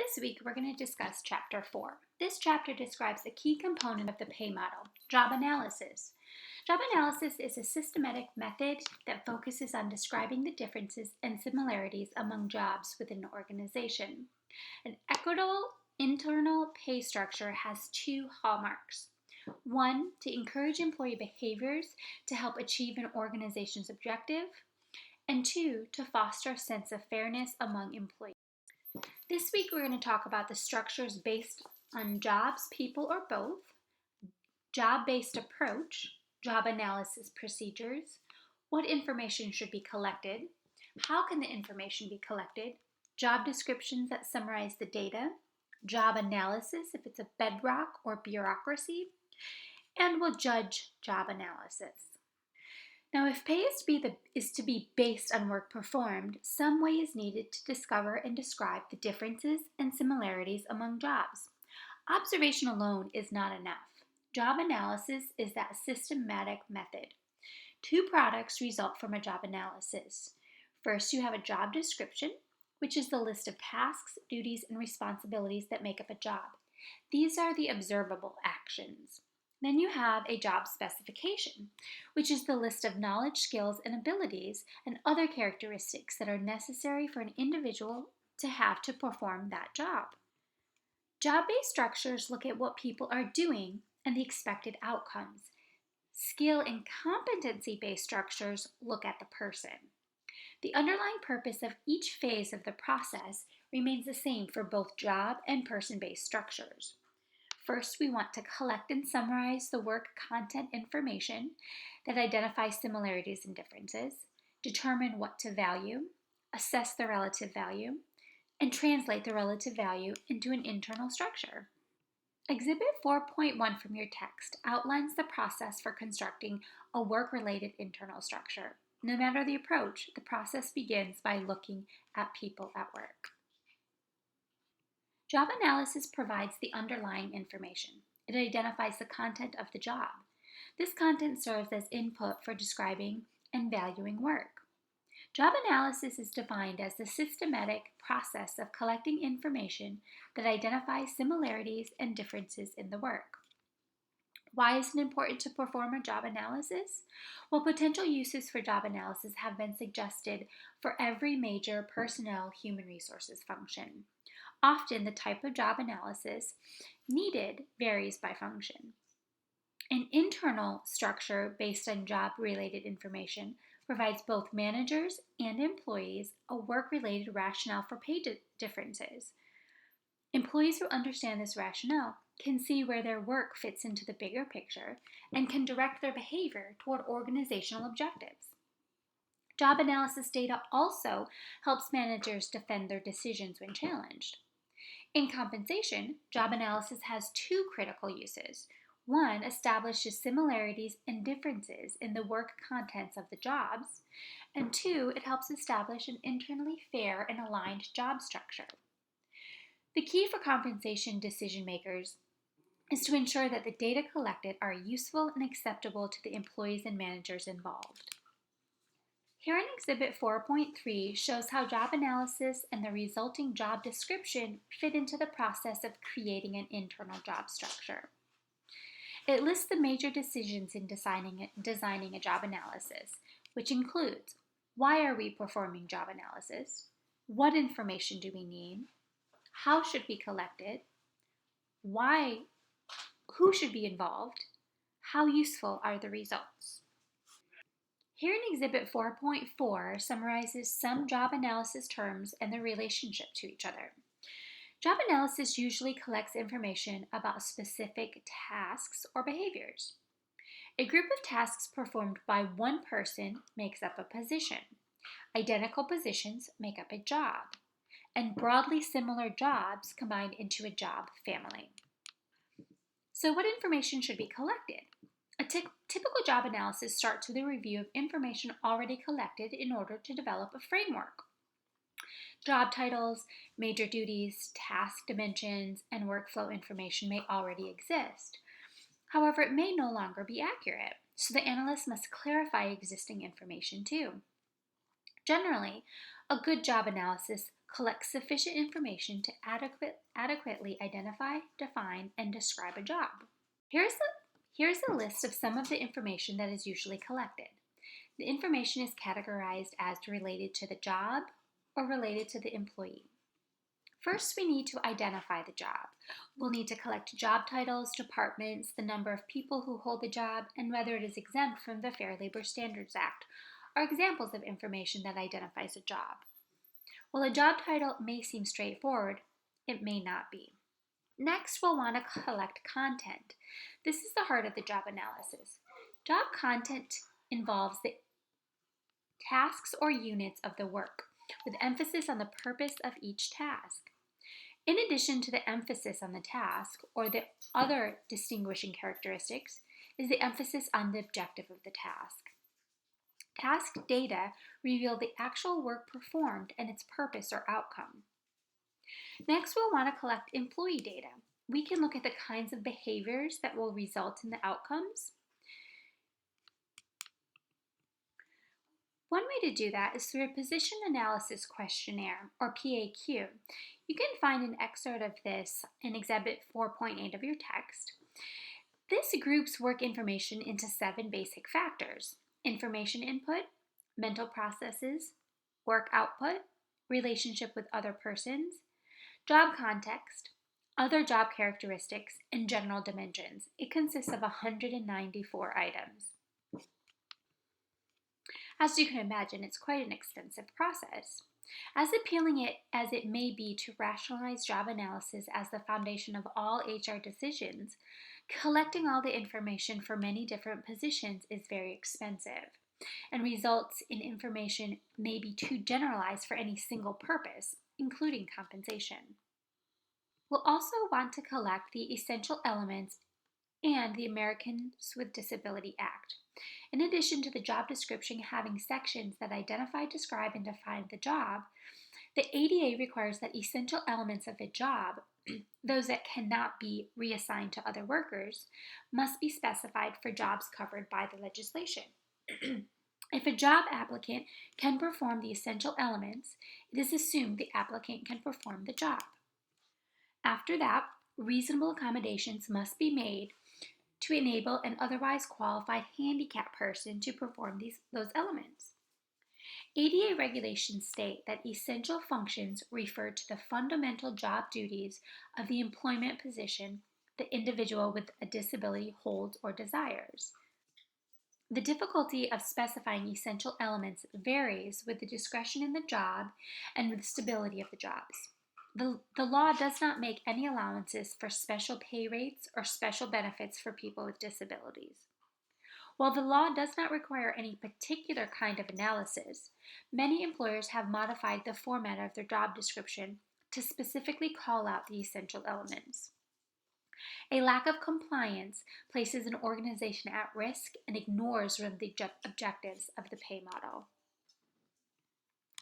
This week, we're going to discuss Chapter 4. This chapter describes a key component of the pay model, job analysis. Job analysis is a systematic method that focuses on describing the differences and similarities among jobs within an organization. An equitable internal pay structure has two hallmarks. One, to encourage employee behaviors to help achieve an organization's objective, and two, to foster a sense of fairness among employees. This week we're going to talk about the structures based on jobs, people, or both, job-based approach, job analysis procedures, what information should be collected, how can the information be collected, job descriptions that summarize the data, job analysis if it's a bedrock or bureaucracy, and we'll judge job analysis. Now, if pay is to be based on work performed, some way is needed to discover and describe the differences and similarities among jobs. Observation alone is not enough. Job analysis is that systematic method. Two products result from a job analysis. First, you have a job description, which is the list of tasks, duties, and responsibilities that make up a job. These are the observable actions. Then you have a job specification, which is the list of knowledge, skills, and abilities and other characteristics that are necessary for an individual to have to perform that job. Job-based structures look at what people are doing and the expected outcomes. Skill and competency-based structures look at the person. The underlying purpose of each phase of the process remains the same for both job and person-based structures. First, we want to collect and summarize the work content information that identifies similarities and differences, determine what to value, assess the relative value, and translate the relative value into an internal structure. Exhibit 4.1 from your text outlines the process for constructing a work-related internal structure. No matter the approach, the process begins by looking at people at work. Job analysis provides the underlying information. It identifies the content of the job. This content serves as input for describing and valuing work. Job analysis is defined as the systematic process of collecting information that identifies similarities and differences in the work. Why is it important to perform a job analysis? Well, potential uses for job analysis have been suggested for every major personnel human resources function. Often, the type of job analysis needed varies by function. An internal structure based on job-related information provides both managers and employees a work-related rationale for pay differences. Employees who understand this rationale can see where their work fits into the bigger picture and can direct their behavior toward organizational objectives. Job analysis data also helps managers defend their decisions when challenged. In compensation, job analysis has two critical uses. One establishes similarities and differences in the work contents of the jobs, and two, it helps establish an internally fair and aligned job structure. The key for compensation decision makers is to ensure that the data collected are useful and acceptable to the employees and managers involved. Here in Exhibit 4.3 shows how job analysis and the resulting job description fit into the process of creating an internal job structure. It lists the major decisions in designing a job analysis, which includes: why are we performing job analysis? What information do we need? How should we collect it? Why? Who should be involved? How useful are the results? Here in Exhibit 4.4 summarizes some job analysis terms and their relationship to each other. Job analysis usually collects information about specific tasks or behaviors. A group of tasks performed by one person makes up a position. Identical positions make up a job. And broadly similar jobs combine into a job family. So what information should be collected? A typical job analysis starts with a review of information already collected in order to develop a framework. Job titles, major duties, task dimensions, and workflow information may already exist. However, it may no longer be accurate, so the analyst must clarify existing information too. Generally, a good job analysis collect sufficient information to adequately identify, define, and describe a job. Here's a list of some of the information that is usually collected. The information is categorized as related to the job or related to the employee. First, we need to identify the job. We'll need to collect job titles, departments, the number of people who hold the job, and whether it is exempt from the Fair Labor Standards Act are examples of information that identifies a job. While a job title may seem straightforward, it may not be. Next, we'll want to collect content. This is the heart of the job analysis. Job content involves the tasks or units of the work, with emphasis on the purpose of each task. In addition to the emphasis on the task, or the other distinguishing characteristics, is the emphasis on the objective of the task. Task data reveal the actual work performed and its purpose or outcome. Next, we'll want to collect employee data. We can look at the kinds of behaviors that will result in the outcomes. One way to do that is through a position analysis questionnaire, or PAQ. You can find an excerpt of this in Exhibit 4.8 of your text. This groups work information into 7 basic factors: information input, mental processes, work output, relationship with other persons, job context, other job characteristics, and general dimensions. It consists of 194 items. As you can imagine, it's quite an extensive process. As appealing as it may be to rationalize job analysis as the foundation of all HR decisions, collecting all the information for many different positions is very expensive and results in information may be too generalized for any single purpose, including compensation. We'll also want to collect the essential elements and the Americans with Disability Act. In addition to the job description having sections that identify, describe, and define the job, the ADA requires that essential elements of the job, those that cannot be reassigned to other workers, must be specified for jobs covered by the legislation. If a job applicant can perform the essential elements, it is assumed the applicant can perform the job. After that, reasonable accommodations must be made to enable an otherwise qualified handicapped person to perform those elements. ADA regulations state that essential functions refer to the fundamental job duties of the employment position the individual with a disability holds or desires. The difficulty of specifying essential elements varies with the discretion in the job and with the stability of the jobs. The law does not make any allowances for special pay rates or special benefits for people with disabilities. While the law does not require any particular kind of analysis, many employers have modified the format of their job description to specifically call out the essential elements. A lack of compliance places an organization at risk and ignores one of the objectives of the pay model.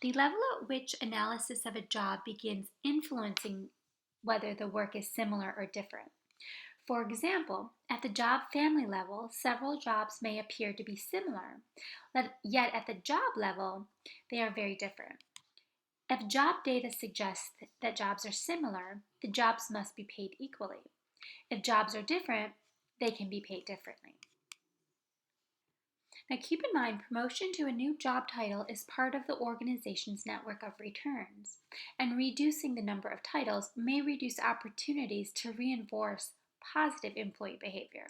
The level at which analysis of a job begins influencing whether the work is similar or different. For example, at the job-family level, several jobs may appear to be similar, yet at the job level, they are very different. If job data suggests that jobs are similar, the jobs must be paid equally. If jobs are different, they can be paid differently. Now keep in mind, promotion to a new job title is part of the organization's network of returns, and reducing the number of titles may reduce opportunities to reinforce positive employee behavior.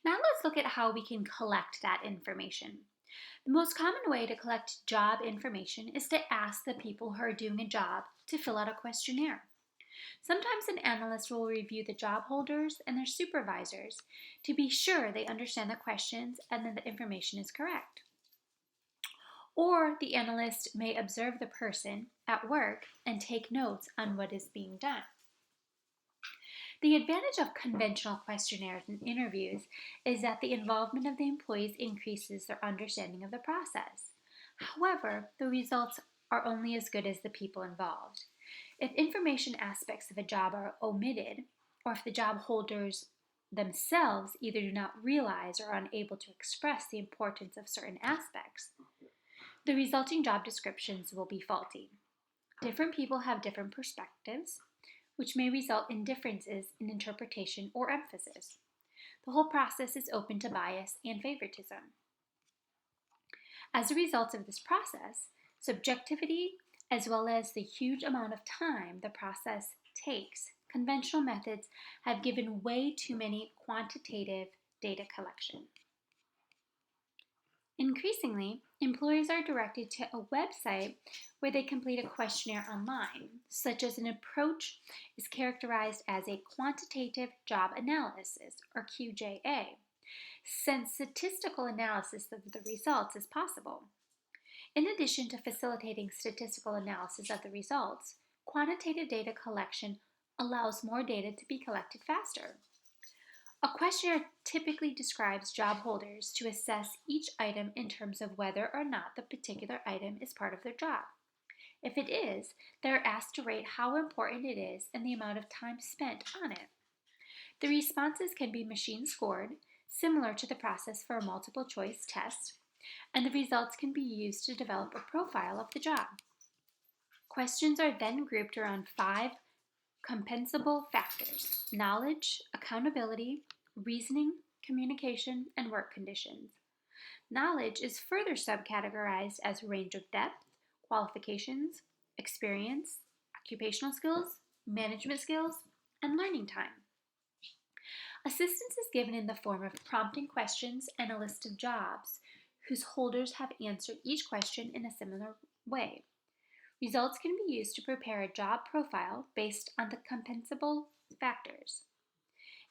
Now let's look at how we can collect that information. The most common way to collect job information is to ask the people who are doing a job to fill out a questionnaire. Sometimes an analyst will review the job holders and their supervisors to be sure they understand the questions and that the information is correct. Or the analyst may observe the person at work and take notes on what is being done. The advantage of conventional questionnaires and interviews is that the involvement of the employees increases their understanding of the process. However, the results are only as good as the people involved. If information aspects of a job are omitted, or if the job holders themselves either do not realize or are unable to express the importance of certain aspects, The resulting job descriptions will be faulty. Different people have different perspectives, which may result in differences in interpretation or emphasis. The whole process is open to bias and favoritism. As a result of this process, subjectivity, as well as the huge amount of time the process takes, conventional methods have given way too many quantitative data collection. Increasingly, employers are directed to a website where they complete a questionnaire online, such as an approach is characterized as a quantitative job analysis, or QJA, since statistical analysis of the results is possible. In addition to facilitating statistical analysis of the results, quantitative data collection allows more data to be collected faster. A questionnaire typically describes job holders to assess each item in terms of whether or not the particular item is part of their job. If it is, they are asked to rate how important it is and the amount of time spent on it. The responses can be machine scored, similar to the process for a multiple choice test, and the results can be used to develop a profile of the job. Questions are then grouped around 5 compensable factors: knowledge, accountability, reasoning, communication, and work conditions. Knowledge is further subcategorized as a range of depth, qualifications, experience, occupational skills, management skills, and learning time. Assistance is given in the form of prompting questions and a list of jobs whose holders have answered each question in a similar way. Results can be used to prepare a job profile based on the compensable factors.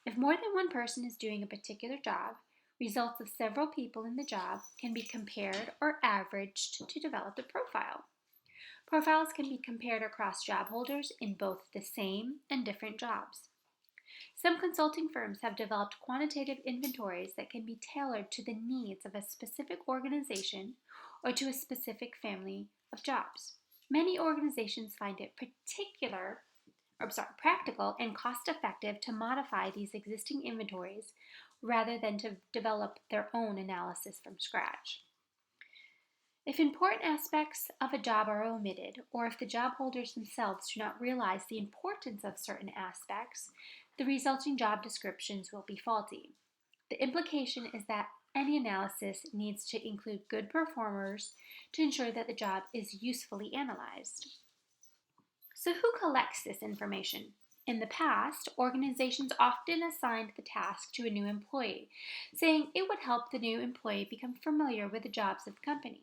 If more than one person is doing a particular job, results of several people in the job can be compared or averaged to develop the profile. Profiles can be compared across job holders in both the same and different jobs. Some consulting firms have developed quantitative inventories that can be tailored to the needs of a specific organization or to a specific family of jobs. Many organizations find it practical and cost-effective to modify these existing inventories rather than to develop their own analysis from scratch. If important aspects of a job are omitted, or if the job holders themselves do not realize the importance of certain aspects, the resulting job descriptions will be faulty. The implication is that any analysis needs to include good performers to ensure that the job is usefully analyzed. So who collects this information? In the past, organizations often assigned the task to a new employee, saying it would help the new employee become familiar with the jobs of the company.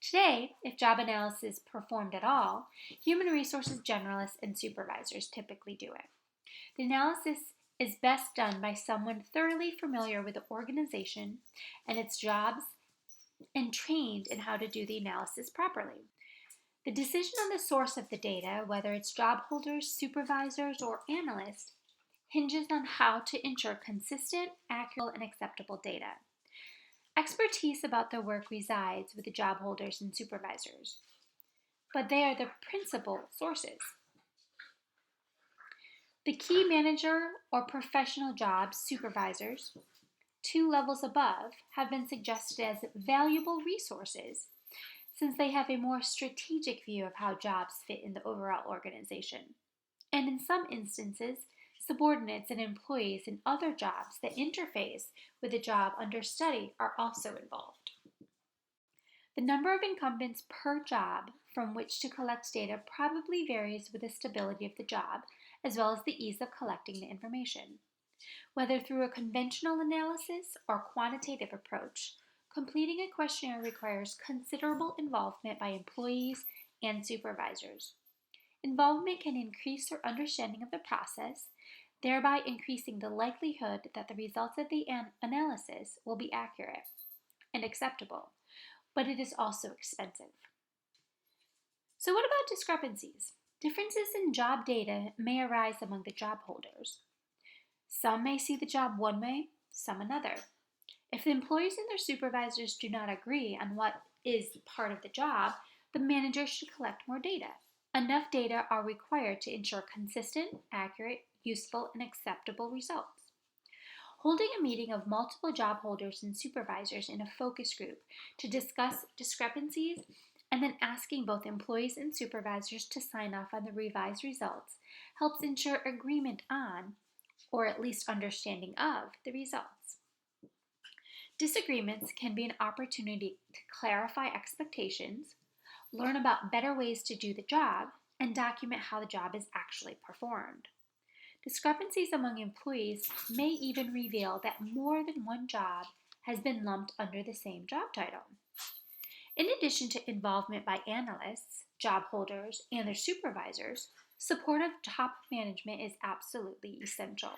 Today, if job analysis is performed at all, human resources generalists and supervisors typically do it. The analysis is best done by someone thoroughly familiar with the organization and its jobs and trained in how to do the analysis properly. The decision on the source of the data, whether it's job holders, supervisors, or analysts, hinges on how to ensure consistent, accurate, and acceptable data. Expertise about their work resides with the job holders and supervisors, but they are the principal sources. The key manager or professional job supervisors, 2 levels above, have been suggested as valuable resources since they have a more strategic view of how jobs fit in the overall organization. And in some instances, subordinates and employees in other jobs that interface with the job under study are also involved. The number of incumbents per job from which to collect data probably varies with the stability of the job, as well as the ease of collecting the information. Whether through a conventional analysis or quantitative approach, completing a questionnaire requires considerable involvement by employees and supervisors. Involvement can increase their understanding of the process, thereby increasing the likelihood that the results of the analysis will be accurate and acceptable, but it is also expensive. So what about discrepancies? Differences in job data may arise among the job holders. Some may see the job one way, some another. If the employees and their supervisors do not agree on what is part of the job, the manager should collect more data. Enough data are required to ensure consistent, accurate, useful, and acceptable results. Holding a meeting of multiple job holders and supervisors in a focus group to discuss discrepancies and then asking both employees and supervisors to sign off on the revised results helps ensure agreement on, or at least understanding of, the results. Disagreements can be an opportunity to clarify expectations, learn about better ways to do the job, and document how the job is actually performed. Discrepancies among employees may even reveal that more than one job has been lumped under the same job title. In addition to involvement by analysts, job holders, and their supervisors, support of top management is absolutely essential.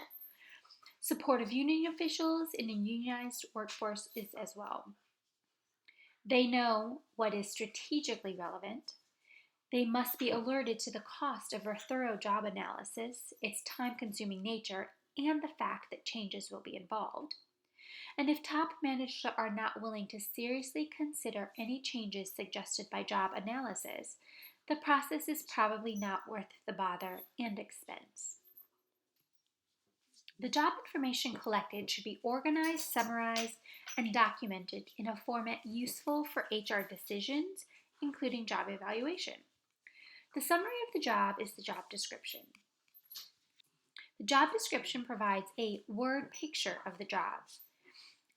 Support of union officials in a unionized workforce is as well. They know what is strategically relevant. They must be alerted to the cost of a thorough job analysis, its time-consuming nature, and the fact that changes will be involved. And if top managers are not willing to seriously consider any changes suggested by job analysis, the process is probably not worth the bother and expense. The job information collected should be organized, summarized, and documented in a format useful for HR decisions, including job evaluation. The summary of the job is the job description. The job description provides a word picture of the job.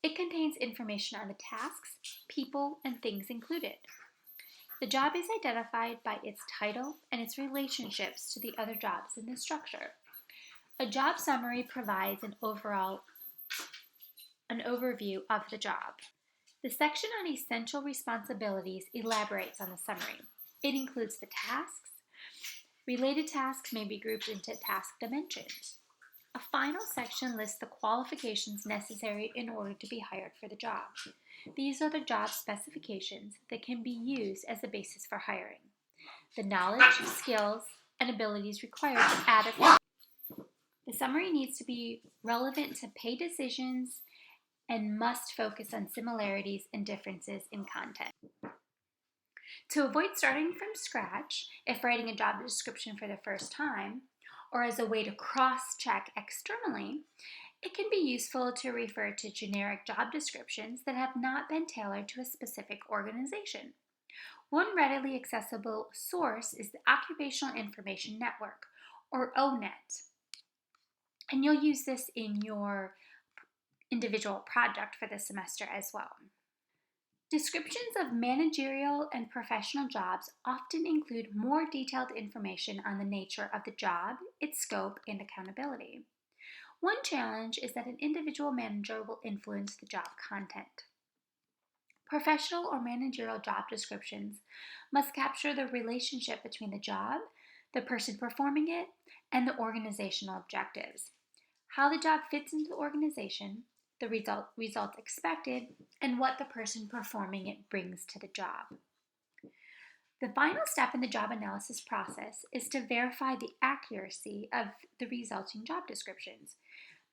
It contains information on the tasks, people, and things included. The job is identified by its title and its relationships to the other jobs in the structure. A job summary provides an overview of the job. The section on essential responsibilities elaborates on the summary. It includes the tasks. Related tasks may be grouped into task dimensions. A final section lists the qualifications necessary in order to be hired for the job. These are the job specifications that can be used as the basis for hiring. The knowledge, skills, and abilities required to adequately. The summary needs to be relevant to pay decisions and must focus on similarities and differences in content. To avoid starting from scratch, if writing a job description for the first time, or as a way to cross-check externally, it can be useful to refer to generic job descriptions that have not been tailored to a specific organization. One readily accessible source is the Occupational Information Network, or ONET. And you'll use this in your individual project for the semester as well. Descriptions of managerial and professional jobs often include more detailed information on the nature of the job, its scope, and accountability. One challenge is that an individual manager will influence the job content. Professional or managerial job descriptions must capture the relationship between the job, the person performing it, and the organizational objectives, how the job fits into the organization, the results expected, and what the person performing it brings to the job. The final step in the job analysis process is to verify the accuracy of the resulting job descriptions.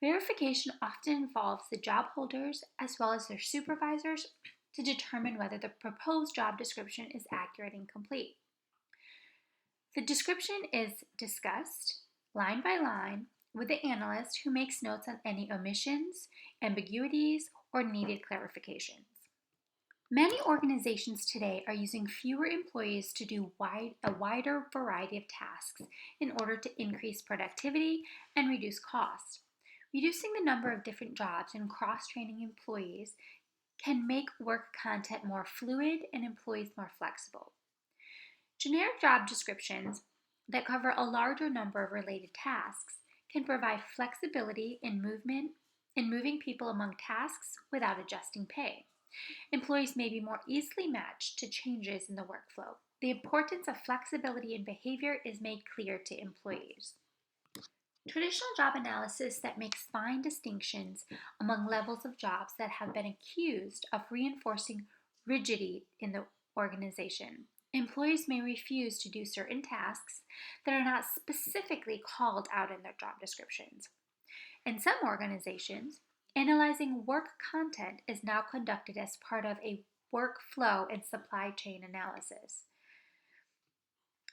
Verification often involves the job holders as well as their supervisors to determine whether the proposed job description is accurate and complete. The description is discussed line by line with the analyst who makes notes on any omissions, ambiguities, or needed clarifications. Many organizations today are using fewer employees to do a wider variety of tasks in order to increase productivity and reduce costs. Reducing the number of different jobs and cross-training employees can make work content more fluid and employees more flexible. Generic job descriptions that cover a larger number of related tasks can provide flexibility in moving people among tasks without adjusting pay. Employees may be more easily matched to changes in the workflow. The importance of flexibility in behavior is made clear to employees. Traditional job analysis that makes fine distinctions among levels of jobs that have been accused of reinforcing rigidity in the organization. Employees may refuse to do certain tasks that are not specifically called out in their job descriptions. In some organizations, analyzing work content is now conducted as part of a workflow and supply chain analysis.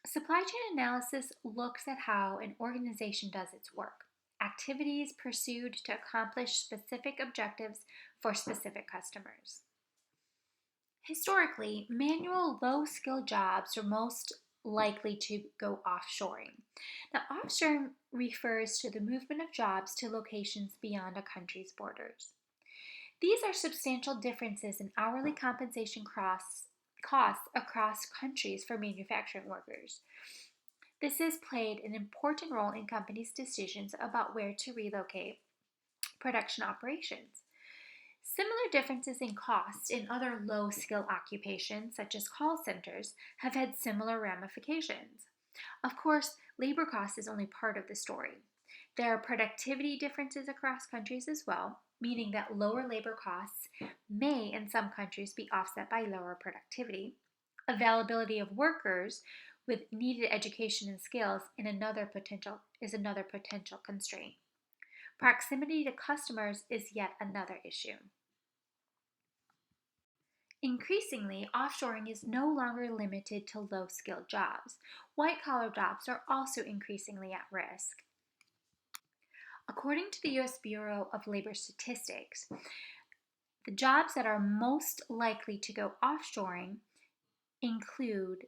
Supply chain analysis looks at how an organization does its work. activities pursued to accomplish specific objectives for specific customers. Historically, manual low-skill jobs are most likely to go offshoring. Now, offshoring refers to the movement of jobs to locations beyond a country's borders. These are substantial differences in hourly compensation costs across countries for manufacturing workers. This has played an important role in companies' decisions about where to relocate production operations. Similar differences in cost in other low skill occupations, such as call centers, have had similar ramifications. Of course, labor cost is only part of the story. There are productivity differences across countries as well, meaning that lower labor costs may in some countries be offset by lower productivity. Availability of workers with needed education and skills is another potential constraint. Proximity to customers is yet another issue. Increasingly, offshoring is no longer limited to low-skilled jobs. White-collar jobs are also increasingly at risk. According to the U.S. Bureau of Labor Statistics, the jobs that are most likely to go offshoring include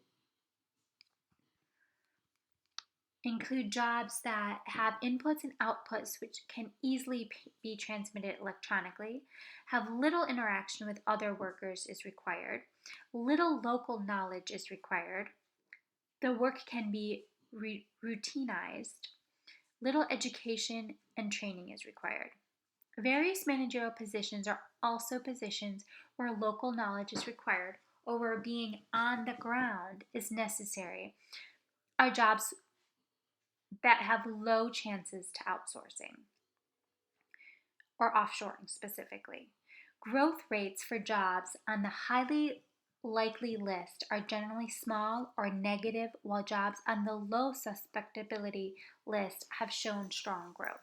jobs that have inputs and outputs which can easily be transmitted electronically, have little interaction with other workers is required, little local knowledge is required, the work can be routinized, little education and training is required. Various managerial positions are also positions where local knowledge is required or where being on the ground is necessary, are jobs that have low chances to outsourcing or offshoring specifically. Growth rates for jobs on the highly likely list are generally small or negative, while jobs on the low suspectability list have shown strong growth.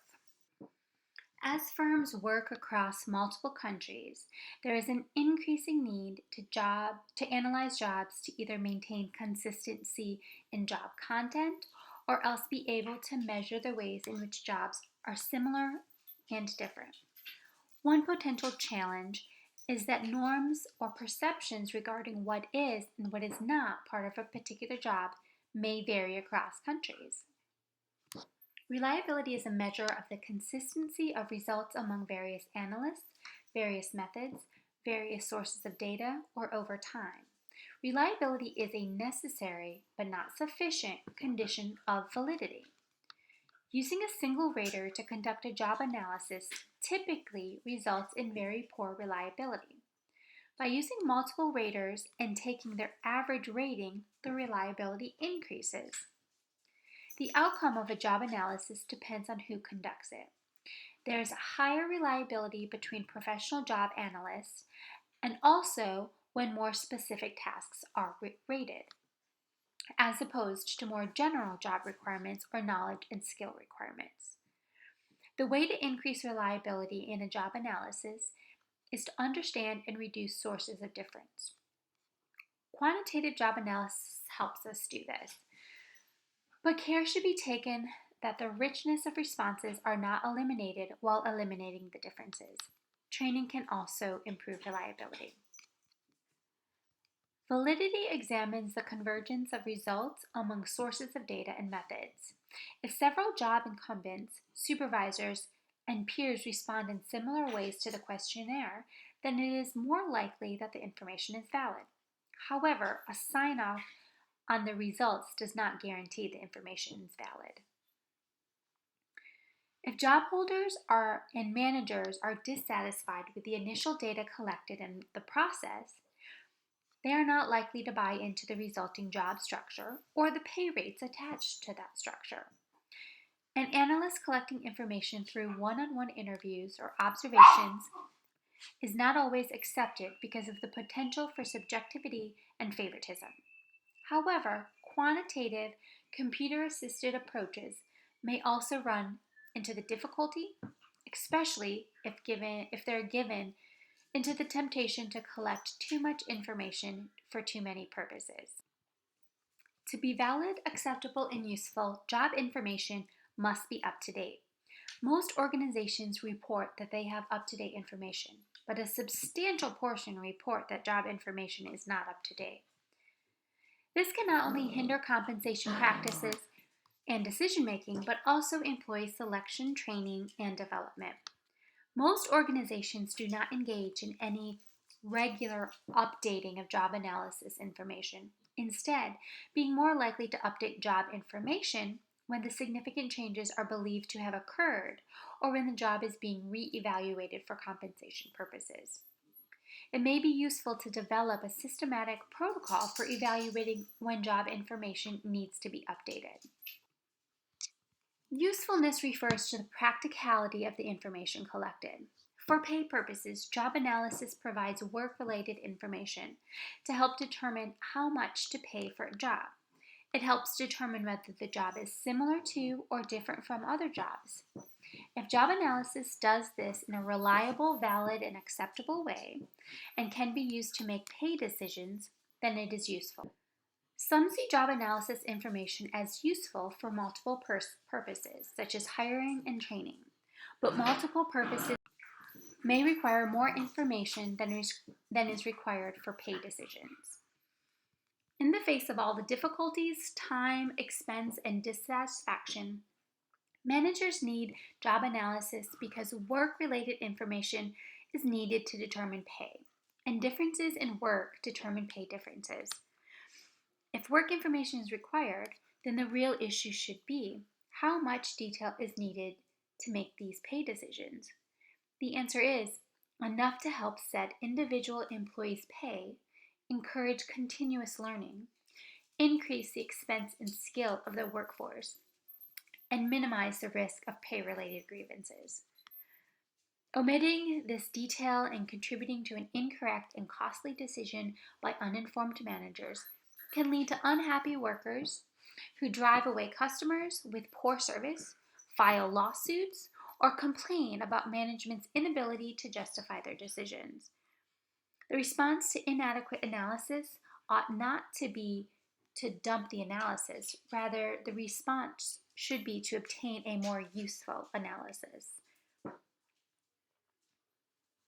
As firms work across multiple countries, there is an increasing need to analyze jobs to either maintain consistency in job content or else be able to measure the ways in which jobs are similar and different. One potential challenge is that norms or perceptions regarding what is and what is not part of a particular job may vary across countries. Reliability is a measure of the consistency of results among various analysts, various methods, various sources of data, or over time. Reliability is a necessary but not sufficient condition of validity. Using a single rater to conduct a job analysis typically results in very poor reliability. By using multiple raters and taking their average rating, the reliability increases. The outcome of a job analysis depends on who conducts it. There is a higher reliability between professional job analysts and also when more specific tasks are rated, as opposed to more general job requirements or knowledge and skill requirements. The way to increase reliability in a job analysis is to understand and reduce sources of difference. Quantitative job analysis helps us do this. But care should be taken that the richness of responses are not eliminated while eliminating the differences. Training can also improve reliability. Validity examines the convergence of results among sources of data and methods. If several job incumbents, supervisors, and peers respond in similar ways to the questionnaire, then it is more likely that the information is valid. However, a sign-off on the results does not guarantee the information is valid. If job holders and managers are dissatisfied with the initial data collected in the process, they are not likely to buy into the resulting job structure or the pay rates attached to that structure. An analyst collecting information through one-on-one interviews or observations is not always accepted because of the potential for subjectivity and favoritism. However, quantitative, computer-assisted approaches may also run into the difficulty, especially if they're given into the temptation to collect too much information for too many purposes. To be valid, acceptable, and useful, job information must be up to date. Most organizations report that they have up-to-date information, but a substantial portion report that job information is not up to date. This can not only hinder compensation practices and decision making, but also employee selection, training, and development. Most organizations do not engage in any regular updating of job analysis information, instead, being more likely to update job information when the significant changes are believed to have occurred or when the job is being re-evaluated for compensation purposes. It may be useful to develop a systematic protocol for evaluating when job information needs to be updated. Usefulness refers to the practicality of the information collected. For pay purposes, job analysis provides work-related information to help determine how much to pay for a job. It helps determine whether the job is similar to or different from other jobs. If job analysis does this in a reliable, valid, and acceptable way, and can be used to make pay decisions, then it is useful. Some see job analysis information as useful for multiple purposes, such as hiring and training, but multiple purposes may require more information than is required for pay decisions. In the face of all the difficulties, time, expense, and dissatisfaction, managers need job analysis because work-related information is needed to determine pay, and differences in work determine pay differences. If work information is required, then the real issue should be how much detail is needed to make these pay decisions. The answer is enough to help set individual employees' pay, encourage continuous learning, increase the expense and skill of the workforce, and minimize the risk of pay-related grievances. Omitting this detail and contributing to an incorrect and costly decision by uninformed managers can lead to unhappy workers who drive away customers with poor service, file lawsuits, or complain about management's inability to justify their decisions. The response to inadequate analysis ought not to be to dump the analysis. Rather, the response should be to obtain a more useful analysis.